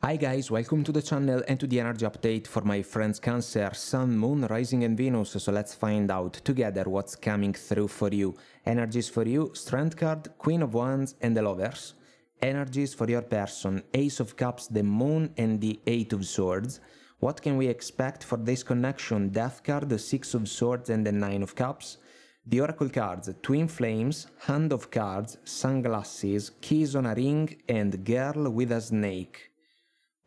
Hi guys, welcome to the channel and to the energy update for my friends Cancer, Sun, Moon, Rising and Venus. So let's find out together what's coming through for you. Energies for you, Strength card, Queen of Wands and the Lovers. Energies for your person, Ace of Cups, the Moon and the Eight of Swords. What can we expect for this connection? Death card, the Six of Swords and the Nine of Cups. The Oracle cards, Twin Flames, Hand of Cards, Sunglasses, Keys on a Ring and Girl with a Snake.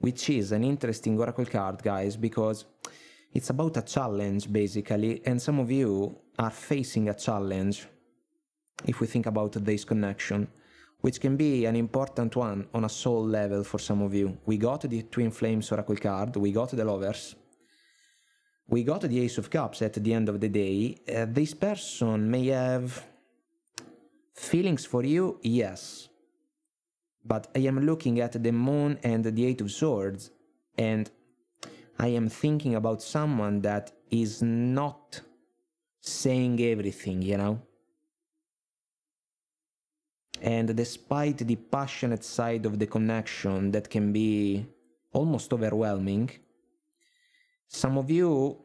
Which is an interesting oracle card, guys, because it's about a challenge, basically, and some of you are facing a challenge, if we think about this connection, which can be an important one on a soul level for some of you. We got the Twin Flames oracle card, we got the Lovers, we got the Ace of Cups at the end of the day. This person may have feelings for you, yes. But I am looking at the Moon and the Eight of Swords, and I am thinking about someone that is not saying everything, you know? And despite the passionate side of the connection that can be almost overwhelming, some of you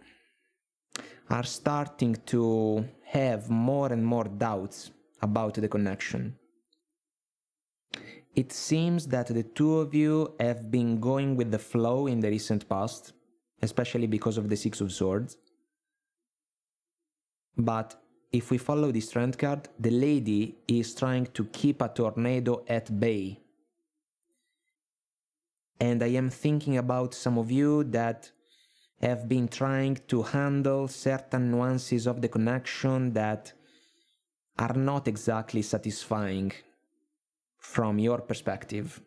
are starting to have more and more doubts about the connection. It seems that the two of you have been going with the flow in the recent past, especially because of the Six of Swords. But if we follow the Strength card, the lady is trying to keep a tornado at bay. And I am thinking about some of you that have been trying to handle certain nuances of the connection that are not exactly satisfying from your perspective.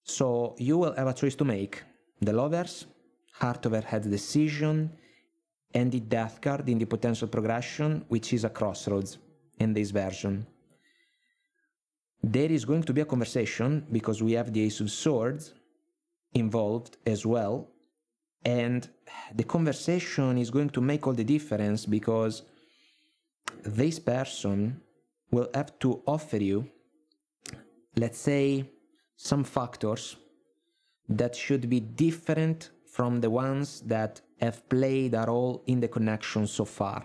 So you will have a choice to make. The Lovers, heart over head decision, and the Death card in the potential progression, which is a crossroads in this version. There is going to be a conversation because we have the Ace of Swords involved as well, and the conversation is going to make all the difference because this person will have to offer you, let's say, some factors that should be different from the ones that have played a role in the connection so far.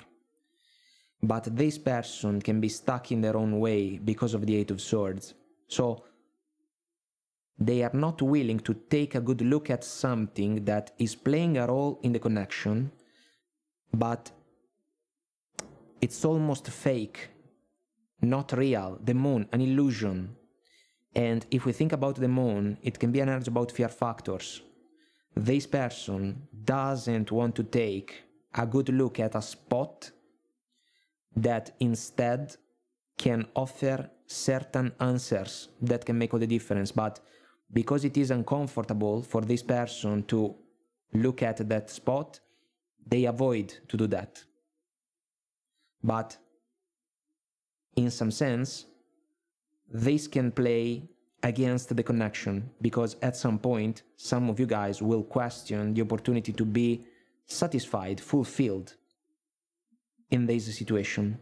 But this person can be stuck in their own way because of the Eight of Swords. So they are not willing to take a good look at something that is playing a role in the connection, but it's almost fake, not real, the Moon, an illusion. And if we think about the Moon, it can be an energy about fear factors. This person doesn't want to take a good look at a spot that instead can offer certain answers that can make all the difference. But because it is uncomfortable for this person to look at that spot, they avoid to do that. But in some sense, this can play against the connection, because at some point, some of you guys will question the opportunity to be satisfied, fulfilled in this situation.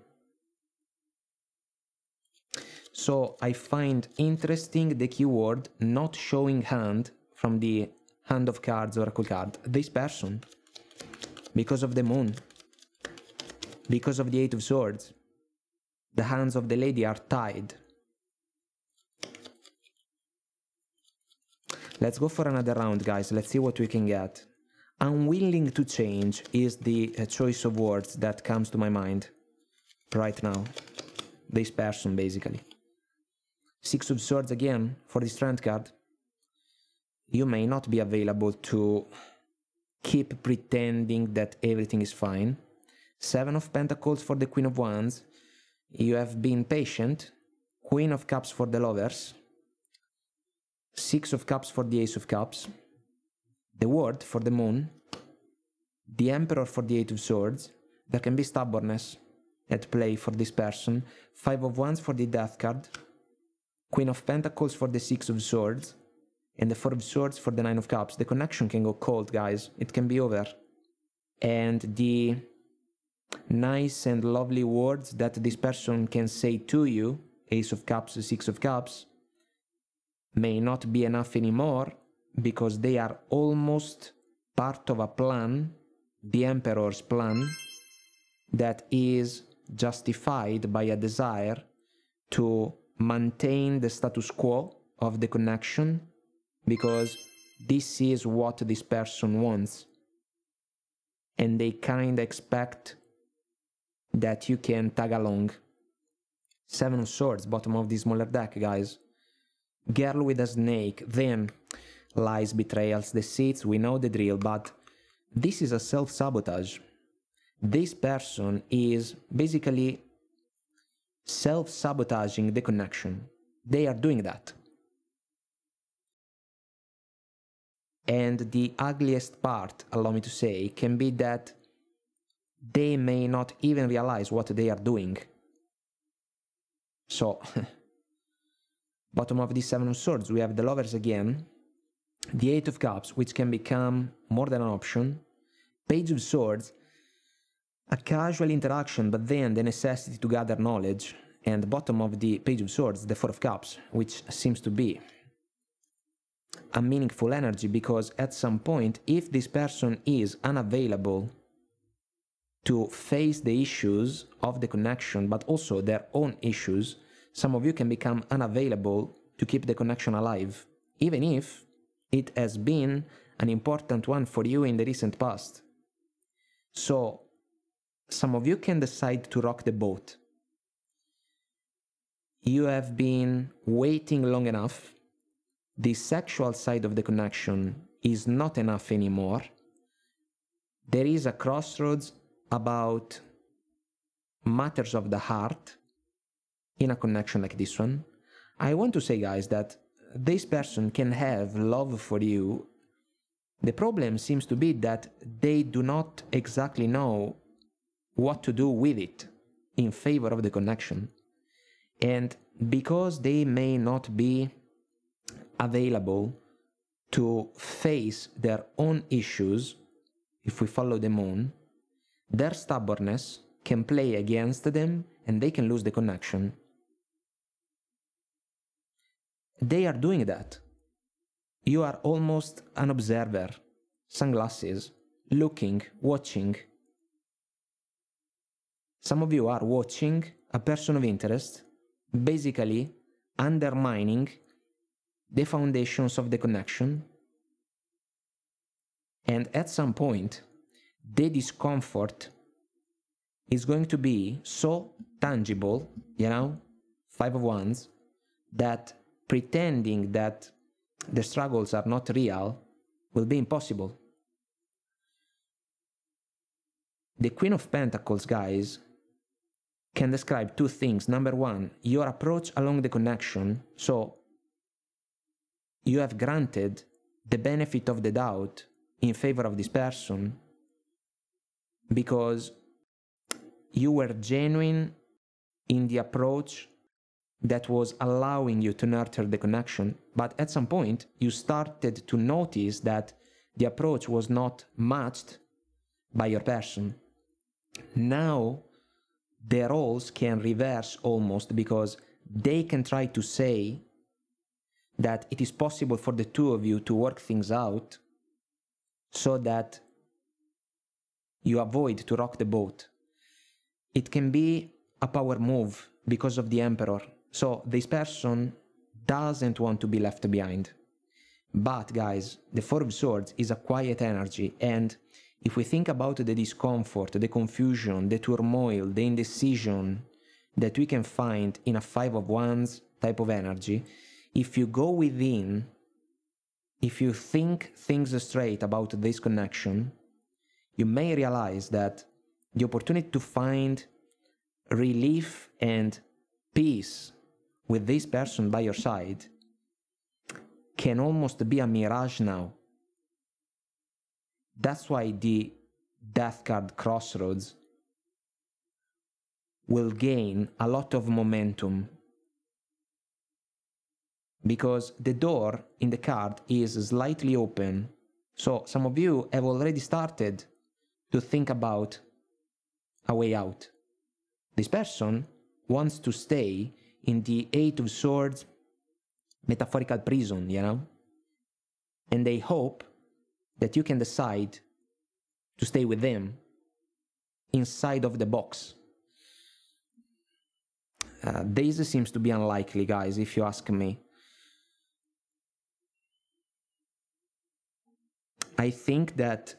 So I find interesting the keyword not showing hand from the Hand of Cards oracle card. This person, because of the Moon, because of the Eight of Swords, the hands of the lady are tied. Let's go for another round, guys. Let's see what we can get. Unwilling to change is the choice of words that comes to my mind right now. This person, basically. Six of Swords again for the Strength card. You may not be available to keep pretending that everything is fine. Seven of Pentacles for the Queen of Wands. You have been patient. Queen of Cups for the Lovers. Six of Cups for the Ace of Cups, the World for the Moon, the Emperor for the Eight of Swords. There can be stubbornness at play for this person. Five of Wands for the Death card, Queen of Pentacles for the Six of Swords, and the Four of Swords for the Nine of Cups. The connection can go cold, guys. It can be over. And the nice and lovely words that this person can say to you, Ace of Cups, Six of Cups, may not be enough anymore because they are almost part of a plan, the Emperor's plan, that is justified by a desire to maintain the status quo of the connection, because this is what this person wants. And they kind of expect that you can tag along. 7 of Swords, bottom of the smaller deck, guys. Girl with a snake, then lies, betrayals, deceits, we know the drill, but this is a self-sabotage. This person is basically self-sabotaging the connection. They are doing that. And the ugliest part, allow me to say, can be that they may not even realize what they are doing. So, bottom of the 7 of Swords, we have the Lovers again, the 8 of Cups, which can become more than an option, Page of Swords, a casual interaction, but then the necessity to gather knowledge, and bottom of the Page of Swords, the 4 of Cups, which seems to be a meaningful energy, because at some point, if this person is unavailable to face the issues of the connection, but also their own issues, some of you can become unavailable to keep the connection alive, even if it has been an important one for you in the recent past. So, some of you can decide to rock the boat. You have been waiting long enough. The sexual side of the connection is not enough anymore. There is a crossroads about matters of the heart in a connection like this one. I want to say, guys, that this person can have love for you. The problem seems to be that they do not exactly know what to do with it in favor of the connection. And because they may not be available to face their own issues, if we follow them on, their stubbornness can play against them and they can lose the connection. They are doing that. You are almost an observer, sunglasses, looking, watching. Some of you are watching a person of interest, basically undermining the foundations of the connection. And at some point, the discomfort is going to be so tangible, you know, 5 of Wands, that pretending that the struggles are not real will be impossible. The Queen of Pentacles, guys, can describe 2 things. Number 1, your approach along the connection. So, you have granted the benefit of the doubt in favor of this person because you were genuine in the approach that was allowing you to nurture the connection, but at some point you started to notice that the approach was not matched by your person. Now the roles can reverse almost, because they can try to say that it is possible for the 2 of you to work things out so that you avoid to rock the boat. It can be a power move because of the Emperor. So this person doesn't want to be left behind. But guys, the 4 of Swords is a quiet energy, and if we think about the discomfort, the confusion, the turmoil, the indecision that we can find in a 5 of Wands type of energy, if you go within, if you think things straight about this connection, you may realize that the opportunity to find relief and peace with this person by your side can almost be a mirage now. That's why the Death card Crossroads will gain a lot of momentum, because the door in the card is slightly open. So some of you have already started to think about a way out. This person wants to stay in the 8 of Swords metaphorical prison, you know? and they hope that you can decide to stay with them inside of the box. This seems to be unlikely, guys, if you ask me. I think that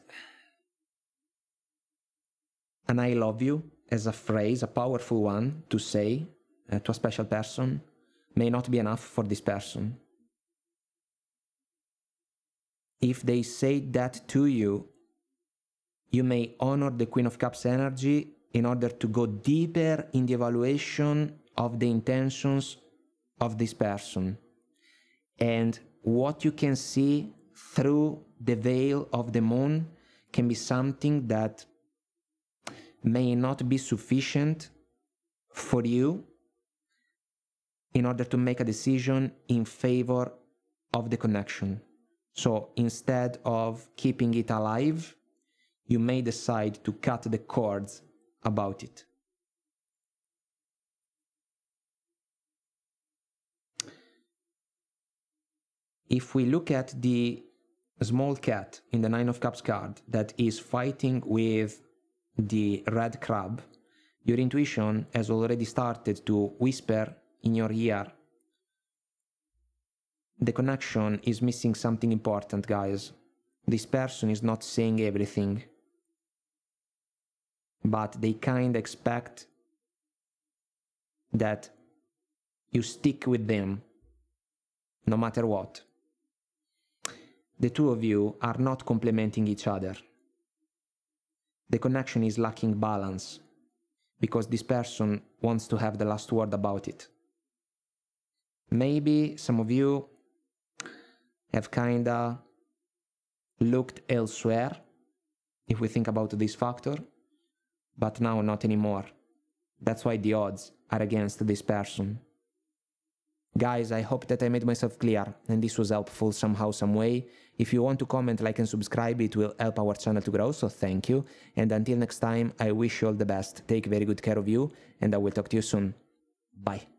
an I love you as a phrase, a powerful one to say to a special person, may not be enough for this person. If they say that to you, you may honor the Queen of Cups energy in order to go deeper in the evaluation of the intentions of this person. And what you can see through the veil of the moon can be something that may not be sufficient for you in order to make a decision in favor of the connection. So instead of keeping it alive, you may decide to cut the cords about it. If we look at the small cat in the Nine of Cups card that is fighting with the red crab, your intuition has already started to whisper in your ear. The connection is missing something important, guys. This person is not saying everything, but they kind of expect that you stick with them no matter what. The two of you are not complementing each other. The connection is lacking balance because this person wants to have the last word about it. Maybe some of you have kinda looked elsewhere, if we think about this factor, but now not anymore. That's why the odds are against this person. Guys, I hope that I made myself clear and this was helpful somehow, some way. If you want to comment, like and subscribe, it will help our channel to grow, so thank you. And until next time, I wish you all the best. Take very good care of you and I will talk to you soon. Bye.